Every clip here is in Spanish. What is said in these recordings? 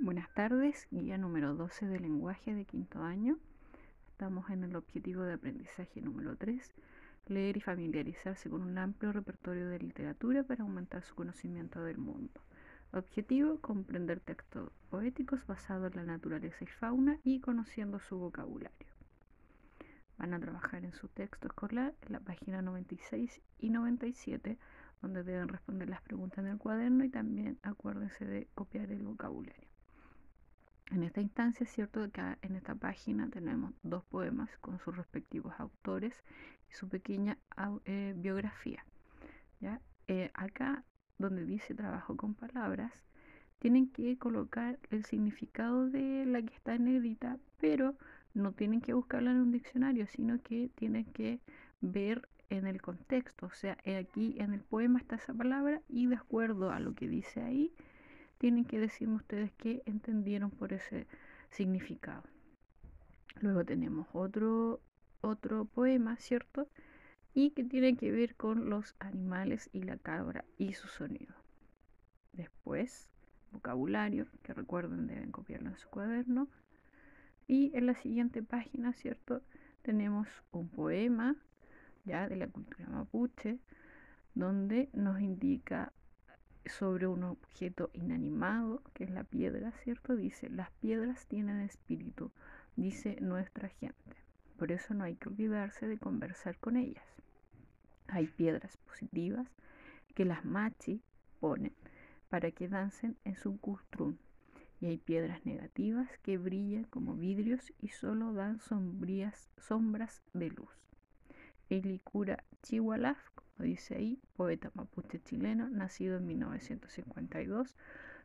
Buenas tardes, guía número 12 de lenguaje de quinto año. Estamos en el objetivo de aprendizaje número 3, leer y familiarizarse con un amplio repertorio de literatura para aumentar su conocimiento del mundo. Objetivo, comprender textos poéticos basados en la naturaleza y fauna y conociendo su vocabulario. Van a trabajar en su texto escolar en la página 96 y 97, donde deben responder las preguntas del cuaderno y también acuérdense de copiar el vocabulario. En esta instancia es cierto que en esta página tenemos dos poemas con sus respectivos autores y su pequeña biografía. ¿Ya? Acá donde dice trabajo con palabras, tienen que colocar el significado de la que está en negrita, pero no tienen que buscarla en un diccionario, sino que tienen que ver en el contexto. O sea, aquí en el poema está esa palabra y de acuerdo a lo que dice ahí, tienen que decirme ustedes qué entendieron por ese significado. Luego tenemos otro poema, ¿cierto? Y que tiene que ver con los animales y la cabra y su sonido. Después, vocabulario, que recuerden deben copiarlo en su cuaderno. Y en la siguiente página, ¿cierto? Tenemos un poema ya de la cultura mapuche, donde nos indica sobre un objeto inanimado, que es la piedra, ¿cierto? Dice, las piedras tienen espíritu, dice nuestra gente. Por eso no hay que olvidarse de conversar con ellas. Hay piedras positivas que las machi ponen para que dancen en su cultrún. Y hay piedras negativas que brillan como vidrios y solo dan sombras de luz. Elicura Chihualaf, como dice ahí, poeta mapuche chileno, nacido en 1952.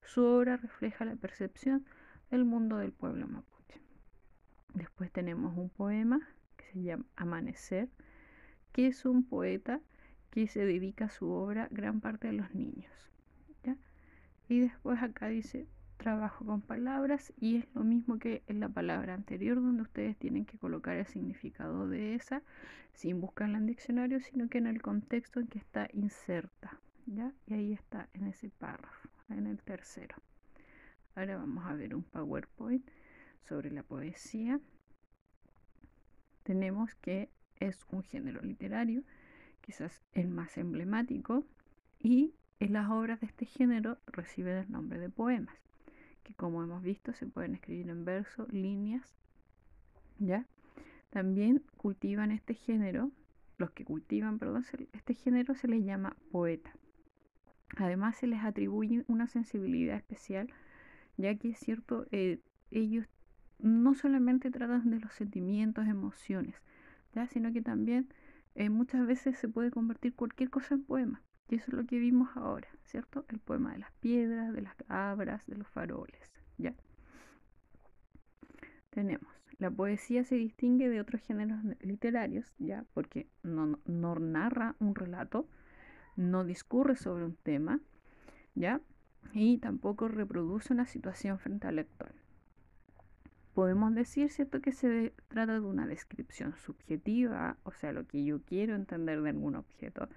Su obra refleja la percepción del mundo del pueblo mapuche. Después tenemos un poema que se llama Amanecer, que es un poeta que se dedica a su obra gran parte de los niños. ¿Ya? Y después acá dice trabajo con palabras y es lo mismo que en la palabra anterior, donde ustedes tienen que colocar el significado de esa sin buscarla en diccionario, sino que en el contexto en que está inserta. ¿Ya? Y ahí está en ese párrafo, en el tercero. Ahora vamos a ver un PowerPoint sobre la poesía. Tenemos que es un género literario, quizás el más emblemático, y en las obras de este género reciben el nombre de poemas, que como hemos visto se pueden escribir en verso, líneas, ¿ya? También cultivan este género, los que cultivan, perdón, este género se les llama poeta. Además se les atribuye una sensibilidad especial, ya que es cierto, ellos no solamente tratan de los sentimientos, emociones, ¿ya? Sino que también muchas veces se puede convertir cualquier cosa en poema. Y eso es lo que vimos ahora, ¿cierto? El poema de las piedras, de las cabras, de los faroles, ¿ya? Tenemos, la poesía se distingue de otros géneros literarios, ¿ya? Porque no narra un relato, no discurre sobre un tema, ¿ya? Y tampoco reproduce una situación frente al lector. Podemos decir, ¿cierto?, que se trata de una descripción subjetiva, o sea, lo que yo quiero entender de algún objeto,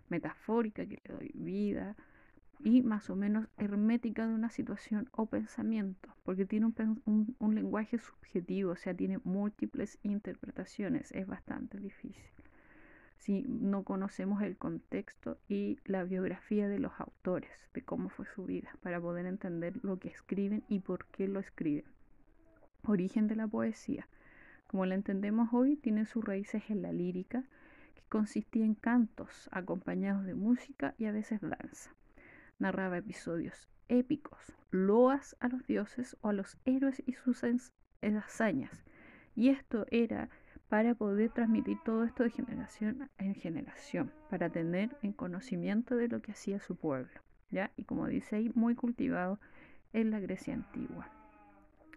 metafórica, que le doy vida, y más o menos hermética de una situación o pensamiento, porque tiene un lenguaje subjetivo, o sea, tiene múltiples interpretaciones, es bastante difícil si no conocemos el contexto y la biografía de los autores, de cómo fue su vida, para poder entender lo que escriben y por qué lo escriben. Origen de la poesía. Como la entendemos hoy, tiene sus raíces en la lírica, que consistía en cantos acompañados de música y a veces danza. Narraba episodios épicos, loas a los dioses o a los héroes y sus hazañas. Y esto era para poder transmitir todo esto de generación en generación, para tener en conocimiento de lo que hacía su pueblo, ¿ya? Y como dice ahí, muy cultivado en la Grecia antigua.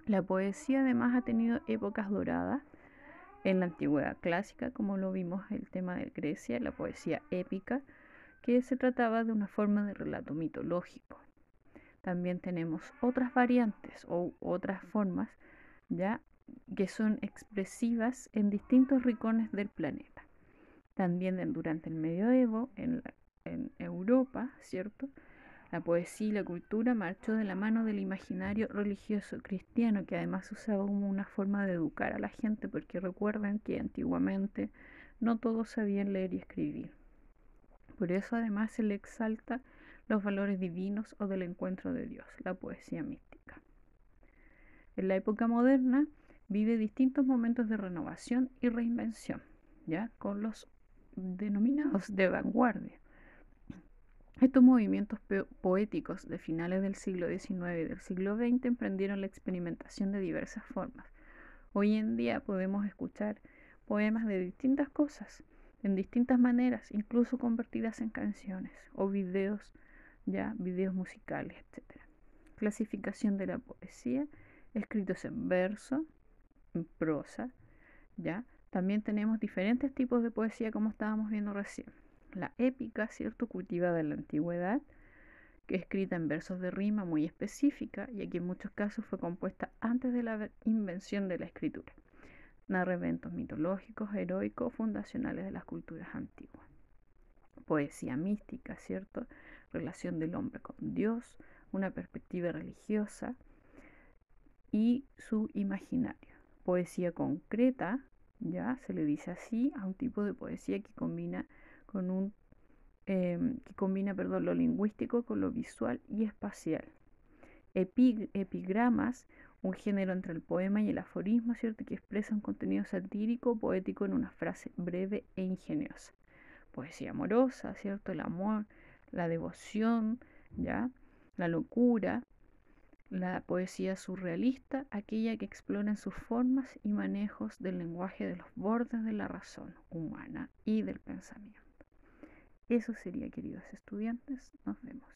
La poesía además ha tenido épocas doradas en la antigüedad clásica, como lo vimos el tema de Grecia, la poesía épica, que se trataba de una forma de relato mitológico. También tenemos otras variantes o otras formas, ya, que son expresivas en distintos rincones del planeta. También durante el medioevo en Europa, ¿cierto? La poesía y la cultura marchó de la mano del imaginario religioso cristiano, que además se usaba como una forma de educar a la gente, porque recuerden que antiguamente no todos sabían leer y escribir. Por eso además se le exalta los valores divinos o del encuentro de Dios, la poesía mística. En la época moderna vive distintos momentos de renovación y reinvención, ya con los denominados de vanguardia. Estos movimientos poéticos de finales del siglo XIX y del siglo XX emprendieron la experimentación de diversas formas. Hoy en día podemos escuchar poemas de distintas cosas, en distintas maneras, incluso convertidas en canciones o videos, ya videos musicales, etc. Clasificación de la poesía: escritos en verso, en prosa, ya. También tenemos diferentes tipos de poesía, como estábamos viendo recién. La épica, ¿cierto?, cultivada en la antigüedad, que es escrita en versos de rima muy específica, y que en muchos casos fue compuesta antes de la invención de la escritura. Narra eventos mitológicos, heroicos, fundacionales de las culturas antiguas. Poesía mística, ¿cierto? Relación del hombre con Dios, una perspectiva religiosa y su imaginario. Poesía concreta, ya se le dice así a un tipo de poesía que combina lo lingüístico con lo visual y espacial. Epigramas, un género entre el poema y el aforismo, ¿cierto?, que expresa un contenido satírico, poético en una frase breve e ingeniosa. Poesía amorosa, ¿cierto?, el amor, la devoción, ¿ya?, la locura. La poesía surrealista, aquella que explora en sus formas y manejos del lenguaje de los bordes de la razón humana y del pensamiento. Eso sería, queridos estudiantes. Nos vemos.